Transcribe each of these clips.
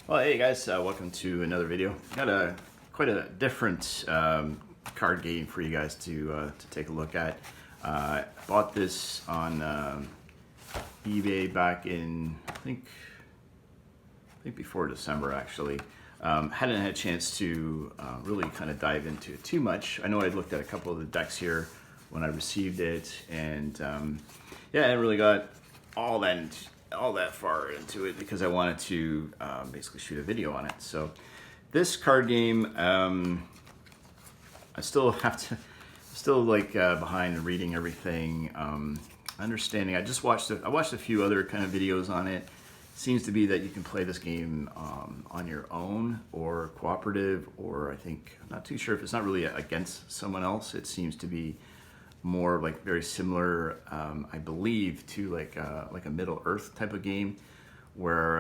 Well, hey guys, welcome to another video. Got quite a different card game for you guys to take a look at. Bought this on eBay back in I think before December actually. Hadn't had a chance to really kind of dive into it too much. I know I looked at a couple of the decks here when I received it, and yeah, I really got all that far into it because I wanted to basically shoot a video on it. So this card game, I still have to, behind reading everything, understanding. I watched a few other kind of videos on it. Seems to be that you can play this game on your own or cooperative, or I'm not too sure if it's not really against someone else. It seems to be more like very similar, I believe, to like a Middle Earth type of game, where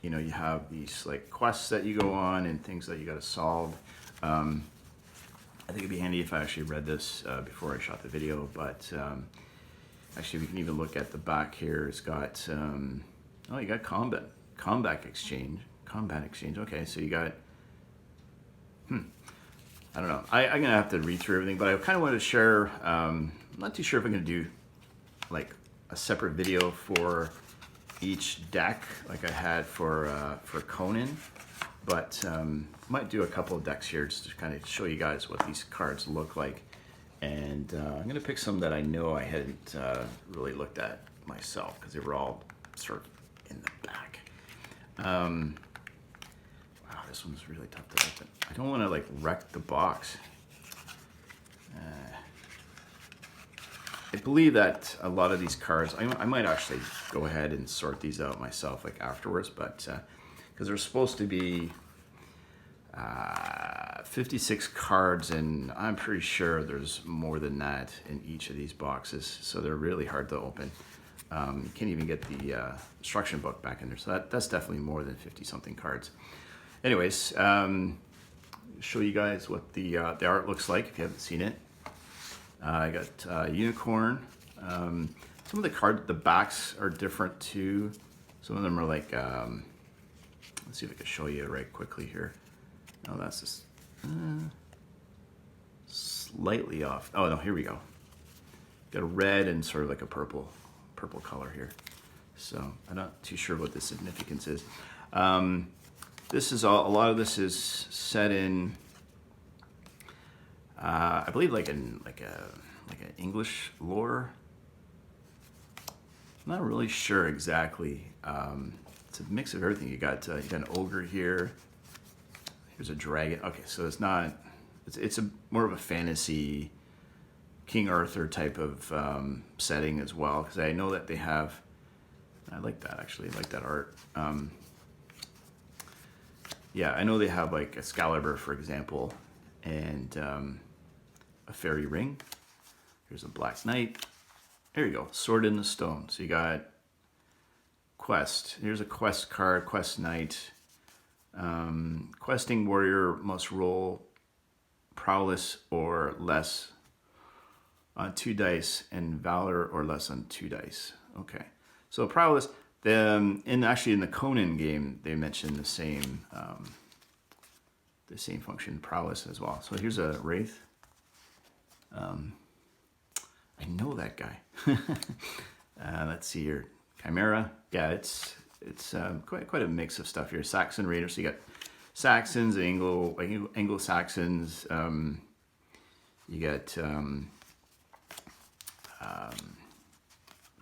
you know, you have these like quests that you go on and things that you got to solve. I think it'd be handy if I actually read this before I shot the video, but actually we can even look at the back here. It's got oh, you got combat exchange. Okay, so you got I don't know. I'm gonna have to read through everything, but I kind of wanted to share. I'm not too sure if I'm gonna do like a separate video for each deck, like I had for Conan, but might do a couple of decks here just to kind of show you guys what these cards look like. And I'm gonna pick some that I know I hadn't really looked at myself because they were all sort of in the back. Wow, this one's really tough to open. I don't want to like wreck the box. I believe that a lot of these cards, I might actually go ahead and sort these out myself like afterwards, but because there's supposed to be 56 cards, and I'm pretty sure there's more than that in each of these boxes, so they're really hard to open. You can't even get the instruction book back in there, so that's definitely more than 50 something cards. Anyways, show you guys what the art looks like if you haven't seen it. I got unicorn. Some of the backs are different too. Some of them are like, let's see if I can show you right quickly here. Oh, that's just slightly off. Oh no, here we go. Got a red and sort of like a purple color here. So I'm not too sure what the significance is. This is a lot of this is set in, I believe, like an English lore. I'm not really sure exactly. It's a mix of everything. You got an ogre here. Here's a dragon. Okay, so it's not. It's more of a fantasy, King Arthur type of setting as well. Because I know that they have. I like that actually. I like that art. Yeah, I know they have like Excalibur, for example, and a fairy ring. Here's a Black Knight. There you go, Sword in the Stone. So you got quest. Here's a quest card, Quest Knight. Questing warrior must roll prowess or less on 2 dice, and valor or less on 2 dice. Okay, so prowess. Actually in the Conan game, they mentioned the same function, prowess as well. So here's a wraith. I know that guy. Let's see here, Chimera. Yeah, it's quite a mix of stuff here. Saxon Raiders. So you got Saxons and Anglo-Saxons. You got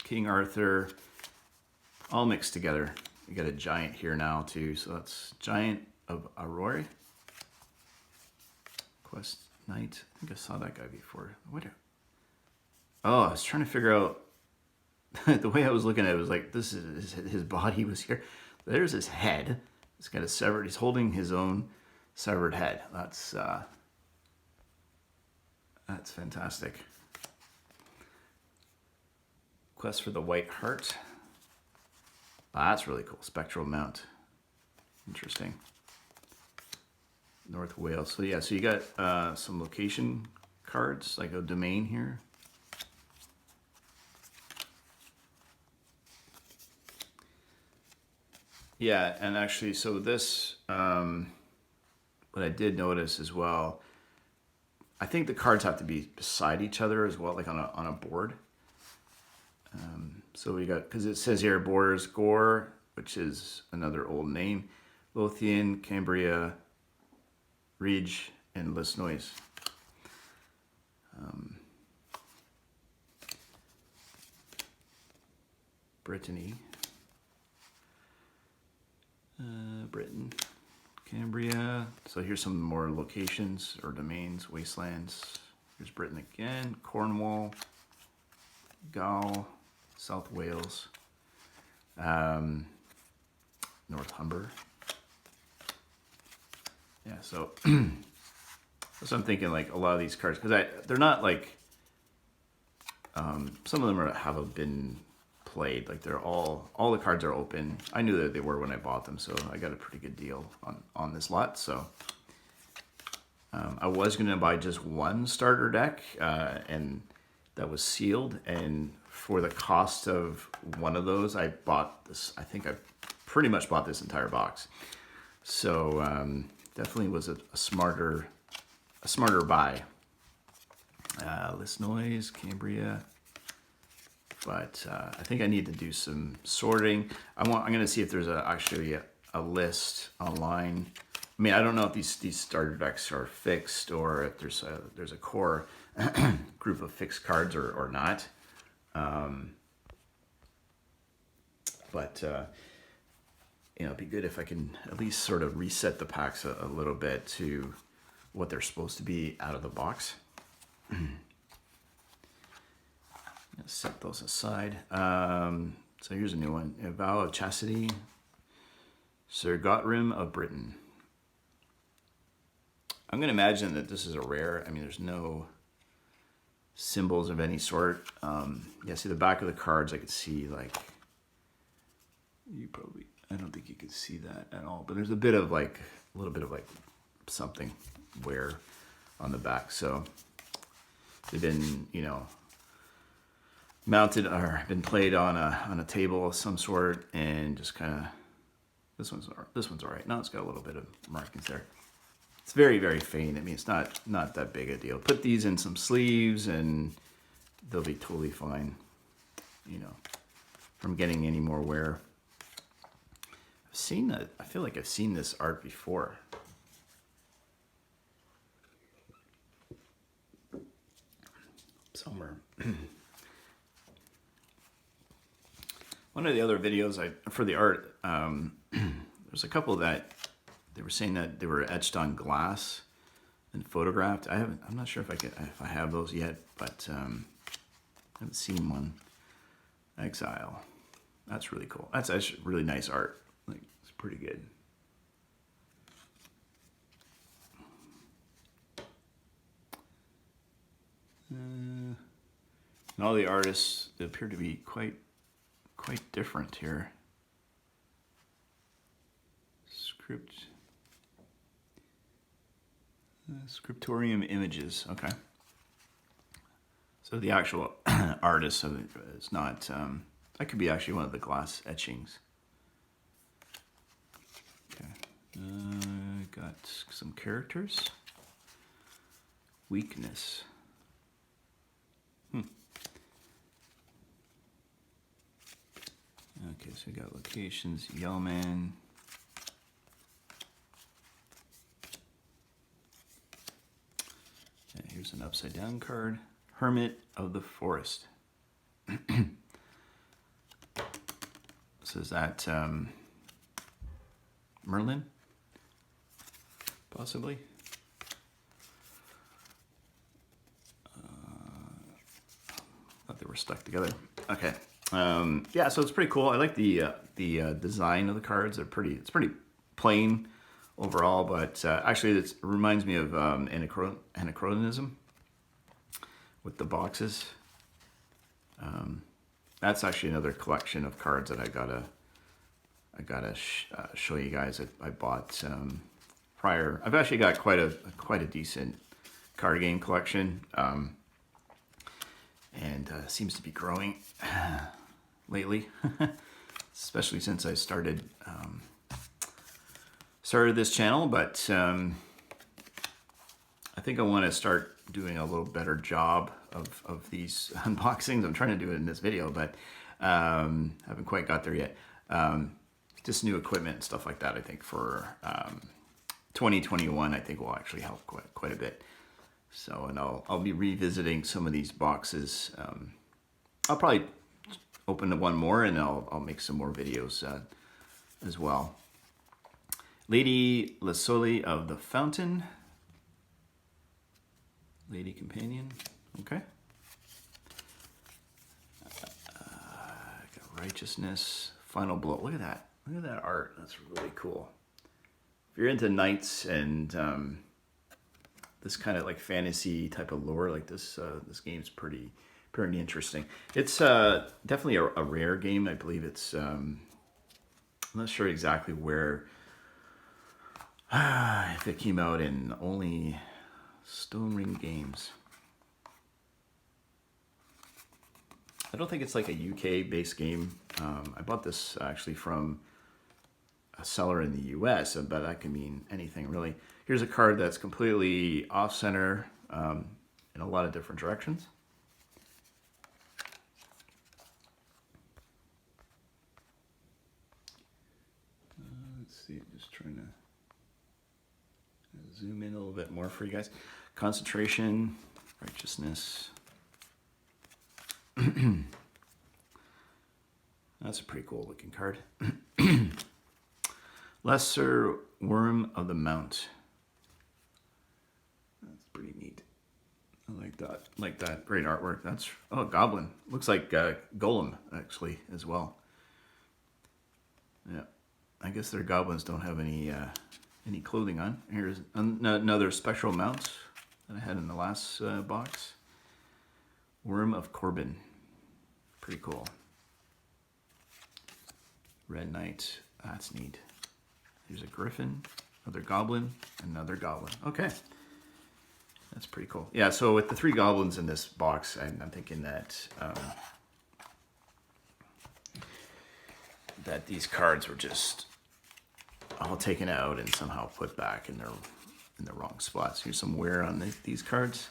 King Arthur. All mixed together. You got a giant here now too, so that's Giant of Aurora. Quest Knight. I think I saw that guy before. Oh, I was trying to figure out the way I was looking at it was like, this is his body was here. There's his head. He's got a severed. He's holding his own severed head. That's fantastic. Quest for the White Heart. That's really cool. Spectral Mount. Interesting. North Wales. So yeah, so you got some location cards, like a domain here. Yeah, and actually, so this, what I did notice as well, I think the cards have to be beside each other as well, like on a board. So we got, because it says here Borders Gore, which is another old name, Lothian, Cambria, Ridge, and Lisnois. Brittany, Britain, Cambria. So here's some more locations or domains, wastelands. Here's Britain again, Cornwall, Gaul, South Wales, North Humber. Yeah, so that's what I'm thinking. Like a lot of these cards, because they're not like some of them haven't been played. Like they're all the cards are open. I knew that they were when I bought them, so I got a pretty good deal on this lot. So I was gonna buy just one starter deck, and that was sealed. And for the cost of one of those, I bought this. I think I pretty much bought this entire box. So definitely was a smarter buy. Lisnois, Cambria. But I think I need to do some sorting. I'm going to see if there's actually a list online. I mean, I don't know if these starter decks are fixed or if there's a core group of fixed cards or not. But it'd be good if I can at least sort of reset the packs a little bit to what they're supposed to be out of the box. Set those aside. So here's a new one. A Vow of Chastity. Sir Gotrim of Britain. I'm going to imagine that this is a rare. I mean, there's no symbols of any sort. Yeah, see the back of the cards, I could see like, I don't think you could see that at all, but there's a little bit of like something wear on the back. So they've been, mounted or been played on a table of some sort, and just kind of this one's all right. Now it's got a little bit of markings there. It's very, very faint. I mean, it's not that big a deal. Put these in some sleeves and they'll be totally fine, from getting any more wear. I feel like I've seen this art before. Somewhere. One of the other videos for the art, there's a couple that they were saying that they were etched on glass and photographed. I'm not sure if I have those yet, but I haven't seen one. Exile. That's really cool. That's actually really nice art. Like, it's pretty good. And all the artists appear to be quite different here. Scriptorium images. Okay. So the actual artist of it is not. That could be actually one of the glass etchings. Okay. Got some characters. Weakness. Okay, so we got locations, Yellowman. And here's an upside down card. Hermit of the Forest. So is that Merlin? Possibly? Thought they were stuck together. Okay. Yeah, so it's pretty cool. I like the design of the cards. It's pretty plain overall, but actually it reminds me of anachronism with the boxes. That's actually another collection of cards that I gotta show you guys that I bought prior. I've actually got quite a decent card game collection. And seems to be growing lately, especially since I started started this channel, but I think I want to start doing a little better job of these unboxings. I'm trying to do it in this video, but haven't quite got there yet. Just new equipment and stuff like that, I think, for 2021, I think will actually help quite a bit. So, and I'll be revisiting some of these boxes. I'll probably open one more, and I'll make some more videos as well. Lady Lasoli of the Fountain. Lady Companion. Okay. Got Righteousness. Final Blow. Look at that. Look at that art. That's really cool. If you're into knights and this kind of like fantasy type of lore, like this, this game's pretty interesting. It's definitely a rare game. I believe it's. I'm not sure exactly where. If it came out in only Stone Ring Games. I don't think it's like a UK-based game. I bought this actually from a seller in the US, but that can mean anything really. Here's a card that's completely off-center in a lot of different directions. Let's see, just trying to zoom in a little bit more for you guys. Concentration, Righteousness. That's a pretty cool looking card. Lesser Worm of the Mount. That's pretty neat. I like that. Like that. Great artwork. That's Goblin. Looks like Golem actually as well. Yeah, I guess their goblins don't have any clothing on. Here's another special mount that I had in the last box. Worm of Corbin. Pretty cool. Red Knight. That's neat. Here's a Griffin, another Goblin, another Goblin. Okay. That's pretty cool. Yeah, so with the 3 goblins in this box, I'm thinking that that these cards were just all taken out and somehow put back in the wrong spots. Here's some wear on these cards.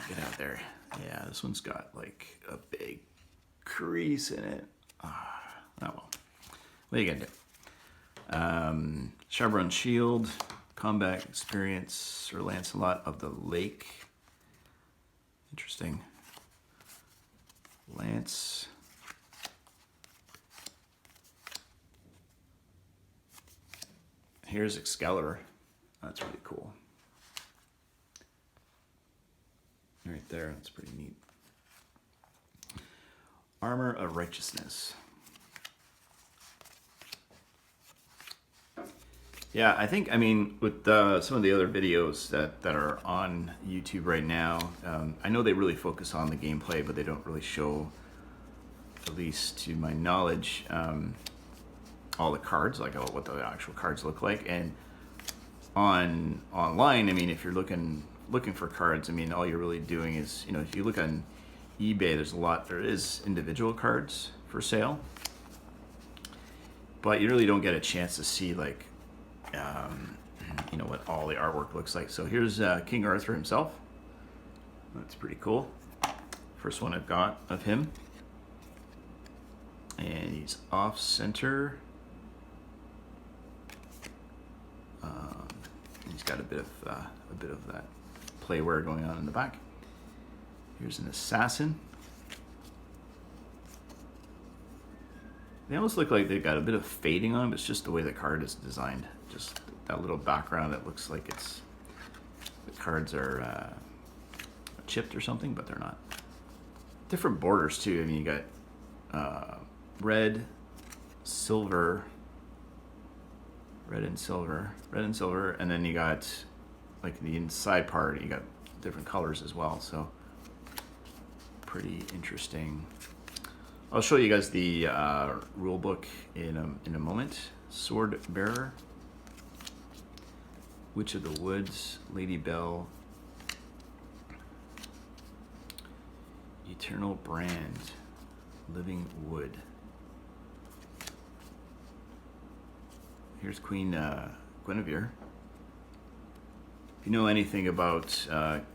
Get out there. Yeah, this one's got like a big crease in it. Oh well. What are you gonna do? Chevron Shield, Combat Experience, Sir Lancelot of the Lake. Interesting. Lance. Here's Excalibur. That's really cool. Right there, that's pretty neat. Armor of Righteousness. Yeah, I think, I mean, with some of the other videos that are on YouTube right now, I know they really focus on the gameplay, but they don't really show, at least to my knowledge, all the cards, like what the actual cards look like. And online, I mean, if you're looking for cards, I mean, all you're really doing is, you know, if you look on eBay, there is individual cards for sale, but you really don't get a chance to see like, you know, what all the artwork looks like. So here's King Arthur himself. That's pretty cool. First one I've got of him, and he's off center. He's got a bit of that playware going on in the back. Here's an assassin. They almost look like they've got a bit of fading on them. It's just the way the card is designed. Just that little background. It looks like it's the cards are chipped or something, but they're not. Different borders too. I mean, you got red, silver, red and silver, and then you got like the inside part. You got different colors as well. So pretty interesting. I'll show you guys the rule book in a moment. Sword Bearer, Witch of the Woods, Lady Belle, Eternal Brand, Living Wood. here's Queen Guinevere. If you know anything about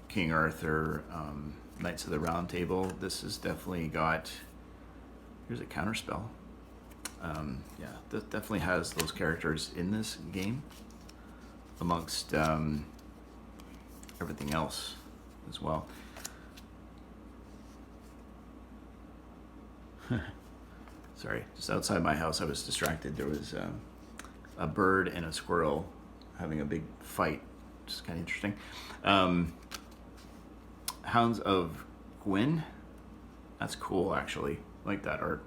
King Arthur, Knights of the Round Table, this has definitely got. Here's a counterspell. Yeah, that definitely has those characters in this game, amongst everything else as well. Sorry, just outside my house I was distracted. There was a bird and a squirrel having a big fight, which is kind of interesting. Hounds of Gwyn. That's cool, actually. I like that art.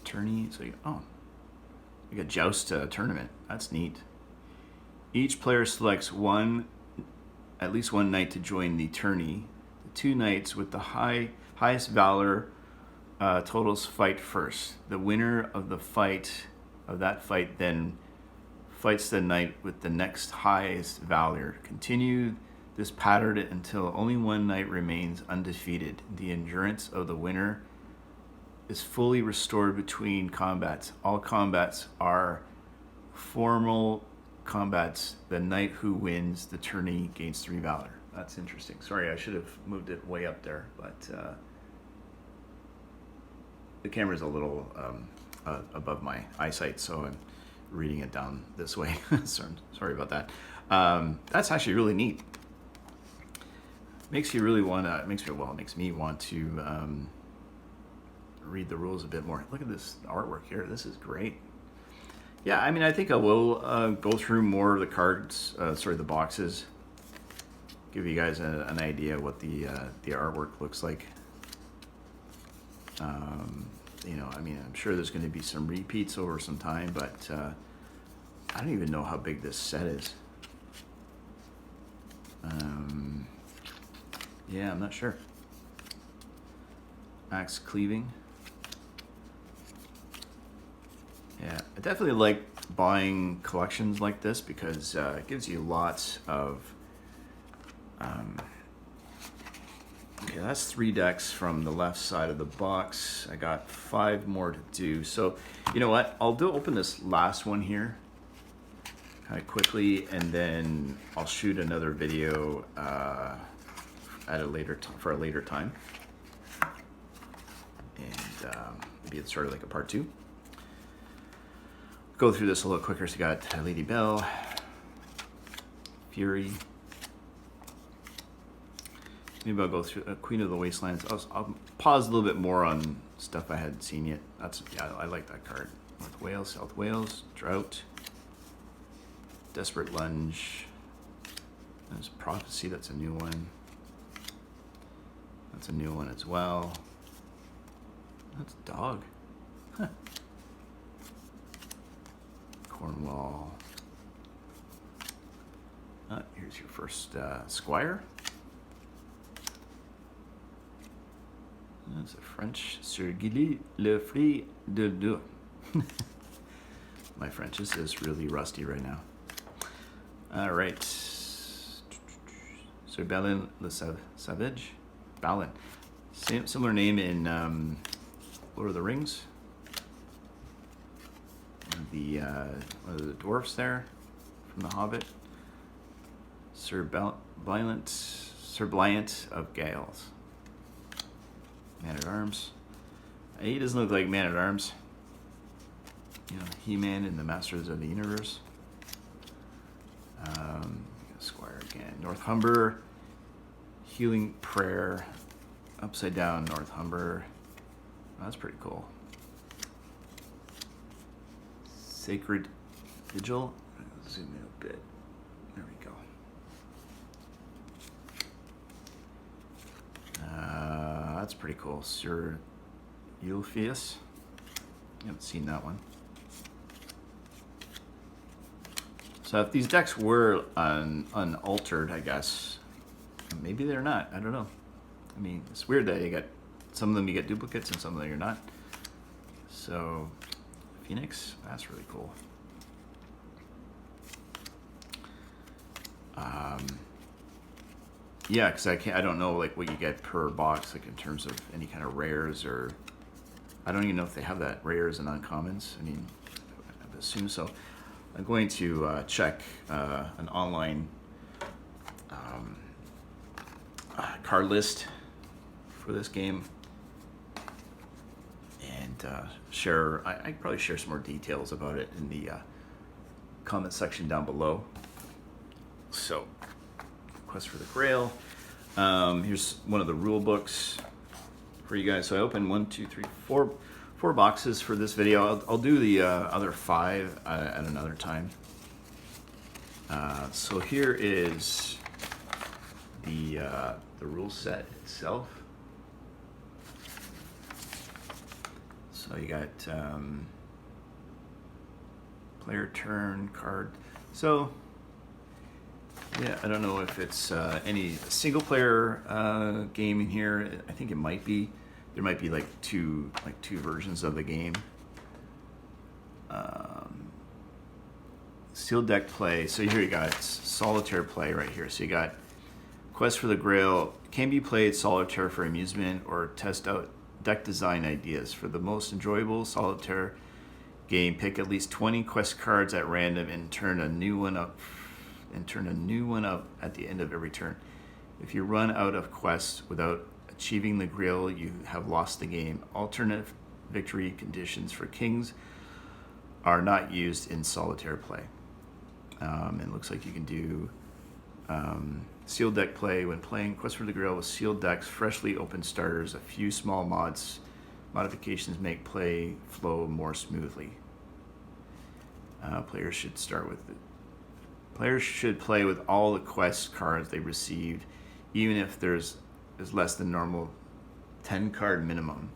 Tourney. So you got joust tournament. That's neat. Each player selects at least one knight to join the tourney. The two knights with the highest valor totals fight first. The winner of that fight then fights the knight with the next highest valor. Continue this pattern until only one knight remains undefeated. The endurance of the winner is fully restored between combats. All combats are formal combats. The knight who wins the tourney gains 3 valor. That's interesting. Sorry, I should have moved it way up there, but the camera's a little above my eyesight, so I'm reading it down this way. Sorry about that. That's actually really neat. Makes me want to read the rules a bit more. Look at this artwork here. This is great. Yeah, I mean, I think I will go through more of the cards, the boxes, give you guys an idea what the artwork looks like. You know, I mean, I'm sure there's going to be some repeats over some time, but I don't even know how big this set is. Yeah, I'm not sure. Axe cleaving. Yeah, I definitely like buying collections like this because it gives you lots of. Okay, that's 3 decks from the left side of the box. I got 5 more to do. So, you know what? I'll open this last one here kind of quickly, and then I'll shoot another video at a later for a later time, and maybe it's sort of like a part 2. Go through this a little quicker. So you got Lady Belle, Fury. Maybe I'll go through Queen of the Wastelands. I'll pause a little bit more on stuff I hadn't seen yet. I like that card. North Wales, South Wales, Drought, Desperate Lunge. There's Prophecy. That's a new one. That's a new one as well. That's Dog. Huh. Cornwall. Here's your first Squire. That's a French. Sir Gilly Le Free de Deux. My French is just really rusty right now. All right. Sir Balin Le Savage. Balin. Similar name in Lord of the Rings. One of the dwarfs there from The Hobbit. Sir Bliant of Gales. Man-at-Arms. He doesn't look like Man-at-Arms. You know, He-Man and the Masters of the Universe. Squire again. Northumber. Healing Prayer. Upside down Northumber. Oh, that's pretty cool. Sacred Vigil. Zoom in a bit. There we go. That's pretty cool. Sir Ulfius. I haven't seen that one. So if these decks were unaltered, I guess, maybe they're not. I don't know. I mean, it's weird that you get some of them you get duplicates and some of them you're not. So Phoenix, that's really cool. Yeah, because I don't know like what you get per box, like in terms of any kind of rares, or I don't even know if they have that rares and uncommons. I mean, assume so. I'm going to check an online card list for this game, and share. I could probably share some more details about it in the comment section down below. So, Quest for the Grail. Here's one of the rule books for you guys. So I opened 4 boxes for this video. I'll do the other 5 at another time. So here is the rule set itself. So you got player turn card. So yeah, I don't know if it's any single player game in here. I think it might be. There might be like two versions of the game. Sealed deck play. So here you got solitaire play right here. So you got Quest for the Grail. Can be played solitaire for amusement or test out deck design ideas. For the most enjoyable solitaire game, pick at least 20 quest cards at random and turn a new one up at the end of every turn. If you run out of quests without achieving the Grail, you have lost the game. Alternate victory conditions for kings are not used in solitaire play. It looks like you can do sealed deck play when playing Quest for the Grail with sealed decks, freshly opened starters. A few small modifications make play flow more smoothly. Players should play with all the quest cards they received, even if there's less than normal 10 card minimum.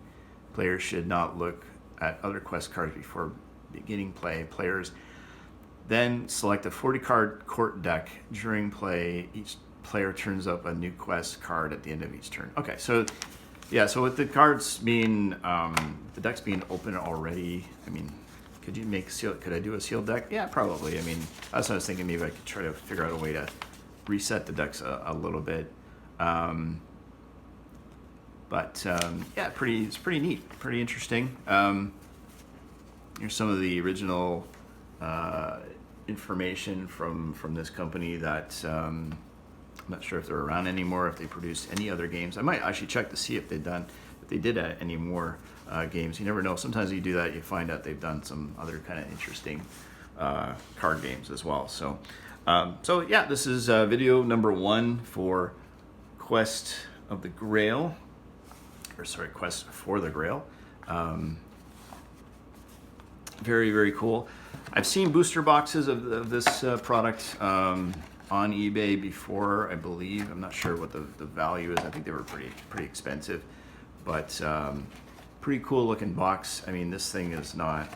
Players should not look at other quest cards before beginning play. Players then select a 40 card court deck. During play, each player turns up a new quest card at the end of each turn. Okay, so yeah, so with the cards being, the decks being open already, I mean, could I do a sealed deck? Yeah, probably. I mean, that's what I was thinking. Maybe I could try to figure out a way to reset the decks a little bit. Yeah, it's pretty neat, pretty interesting. Here's some of the original information from this company that I'm not sure if they're around anymore, if they produced any other games. I might actually check to see if they did any more games. You never know. Sometimes you do that, you find out they've done some other kind of interesting card games as well. So yeah, this is video number 1 for Quest of the Grail, or sorry, Quest for the Grail. Very, very cool. I've seen booster boxes of this product on eBay before, I believe. I'm not sure what the value is. I think they were pretty expensive, but pretty cool looking box. I mean, this thing is not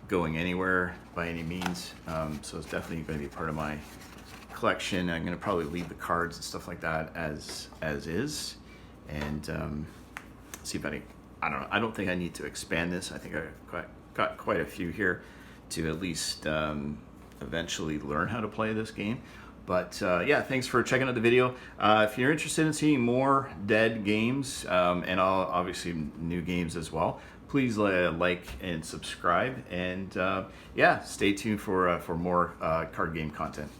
going anywhere by any means, so it's definitely going to be part of my collection. I'm going to probably leave the cards and stuff like that as is, and see if I don't know. I don't think I need to expand this. I think I got quite a few here to at least eventually learn how to play this game. But yeah, thanks for checking out the video. If you're interested in seeing more Dead games and obviously new games as well, please like and subscribe. And yeah, stay tuned for more card game content.